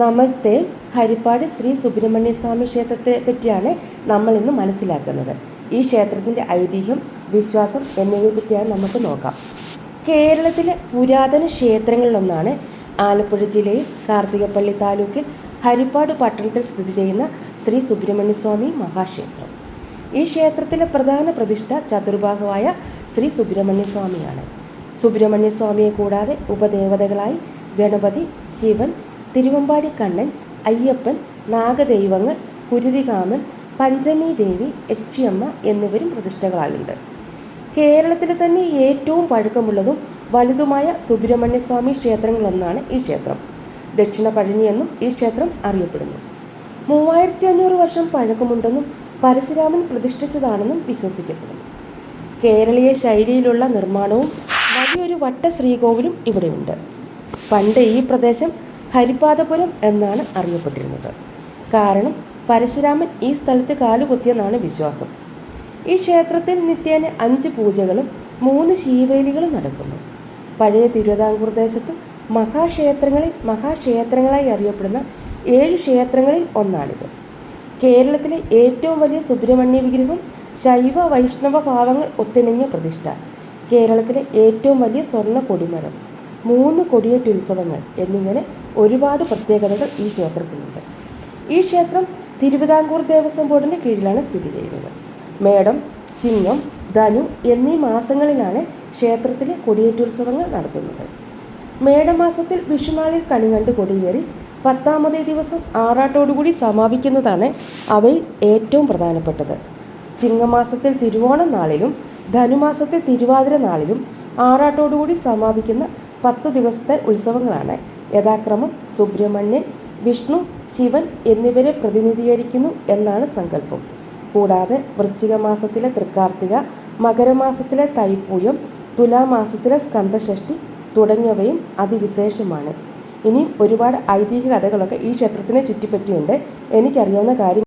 നമസ്തേ. ഹരിപ്പാട് ശ്രീ സുബ്രഹ്മണ്യ സ്വാമി ക്ഷേത്രത്തെ പറ്റിയാണ് നമ്മൾ ഇന്ന് മനസ്സിലാക്കുന്നത്. ഈ ക്ഷേത്രത്തിൻ്റെ ഐതിഹ്യം, വിശ്വാസം എന്നിവയെ പറ്റിയാണ് നമുക്ക് നോക്കാം. കേരളത്തിലെ പുരാതന ക്ഷേത്രങ്ങളിലൊന്നാണ് ആലപ്പുഴ ജില്ലയിൽ കാർത്തികപ്പള്ളി താലൂക്കിൽ ഹരിപ്പാട് പട്ടണത്തിൽ സ്ഥിതി ചെയ്യുന്ന ശ്രീ സുബ്രഹ്മണ്യ സ്വാമി മഹാക്ഷേത്രം. ഈ ക്ഷേത്രത്തിലെ പ്രധാന പ്രതിഷ്ഠ ചതുർബാഹുവായ ശ്രീ സുബ്രഹ്മണ്യ സ്വാമിയാണ്. സുബ്രഹ്മണ്യ സ്വാമിയെ കൂടാതെ ഉപദേവതകളായി ഗണപതി, ശിവൻ, തിരുവമ്പാടി കണ്ണൻ, അയ്യപ്പൻ, നാഗദൈവങ്ങൾ, കുരുതികാമൻ, പഞ്ചമി ദേവി, യക്ഷിയമ്മ എന്നിവരും പ്രതിഷ്ഠകളായുണ്ട്. കേരളത്തിലെ തന്നെ ഏറ്റവും പഴക്കമുള്ളതും വലുതുമായ സുബ്രഹ്മണ്യ സ്വാമി ക്ഷേത്രങ്ങളൊന്നാണ് ഈ ക്ഷേത്രം. ദക്ഷിണ പഴനി എന്നും ഈ ക്ഷേത്രം അറിയപ്പെടുന്നു. 3500 വർഷം പഴക്കമുണ്ടെന്നും പരശുരാമൻ പ്രതിഷ്ഠിച്ചതാണെന്നും വിശ്വസിക്കപ്പെടുന്നു. കേരളീയ ശൈലിയിലുള്ള നിർമ്മാണവും വലിയൊരു വട്ട ശ്രീകോവിലും ഇവിടെയുണ്ട്. പണ്ട് ഈ പ്രദേശം ഹരിപാദപുരം എന്നാണ് അറിയപ്പെട്ടിരുന്നത്. കാരണം പരശുരാമൻ ഈ സ്ഥലത്ത് കാലുകുത്തിയെന്നാണ് വിശ്വാസം. ഈ ക്ഷേത്രത്തിൽ നിത്യേന 5 പൂജകളും 3 ശീവേലികളും നടക്കുന്നു. പഴയ തിരുവിതാംകൂർ ദേശത്ത് മഹാക്ഷേത്രങ്ങളായി അറിയപ്പെടുന്ന 7 ക്ഷേത്രങ്ങളിൽ ഒന്നാണിത്. കേരളത്തിലെ ഏറ്റവും വലിയ സുബ്രഹ്മണ്യ വിഗ്രഹം, ശൈവ വൈഷ്ണവ ഭാവങ്ങൾ ഒത്തിണങ്ങിയ പ്രതിഷ്ഠ, കേരളത്തിലെ ഏറ്റവും വലിയ സ്വർണ്ണ കൊടിമരം, 3 കൊടിയേറ്റുത്സവങ്ങൾ എന്നിങ്ങനെ ഒരുപാട് പ്രത്യേകതകൾ ഈ ക്ഷേത്രത്തിനുണ്ട്. ഈ ക്ഷേത്രം തിരുവിതാംകൂർ ദേവസ്വം ബോർഡിൻ്റെ കീഴിലാണ് സ്ഥിതി ചെയ്യുന്നത്. മേടം, ചിങ്ങം, ധനു എന്നീ മാസങ്ങളിലാണ് ക്ഷേത്രത്തിലെ കൊടിയേറ്റുത്സവങ്ങൾ നടത്തുന്നത്. മേടമാസത്തിൽ വിഷുനാളിൽ കണികണ്ട് കൊടിയേറി 10ാമതേ ദിവസം ആറാട്ടോടുകൂടി സമാപിക്കുന്നതാണ് അവയിൽ ഏറ്റവും പ്രധാനപ്പെട്ടത്. ചിങ്ങമാസത്തിൽ തിരുവോണം നാളിലും ധനുമാസത്തിൽ തിരുവാതിര നാളിലും ആറാട്ടോടുകൂടി സമാപിക്കുന്ന 10 ദിവസത്തെ ഉത്സവങ്ങളാണ് യഥാക്രമം സുബ്രഹ്മണ്യൻ, വിഷ്ണു, ശിവൻ എന്നിവരെ പ്രതിനിധീകരിക്കുന്നു എന്നാണ് സങ്കല്പം. കൂടാതെ വൃശ്ചിക മാസത്തിലെ തൃക്കാർത്തിക, മകരമാസത്തിലെ തൈപ്പൂയം, തുലാമാസത്തിലെ സ്കന്ദഷഷ്ഠി തുടങ്ങിയവയും അതിവിശേഷമാണ്. ഇനിയും ഒരുപാട് ഐതിഹ്യ കഥകളൊക്കെ ഈ ക്ഷേത്രത്തിനെ ചുറ്റിപ്പറ്റിയുണ്ട്. എനിക്കറിയാവുന്ന കാര്യം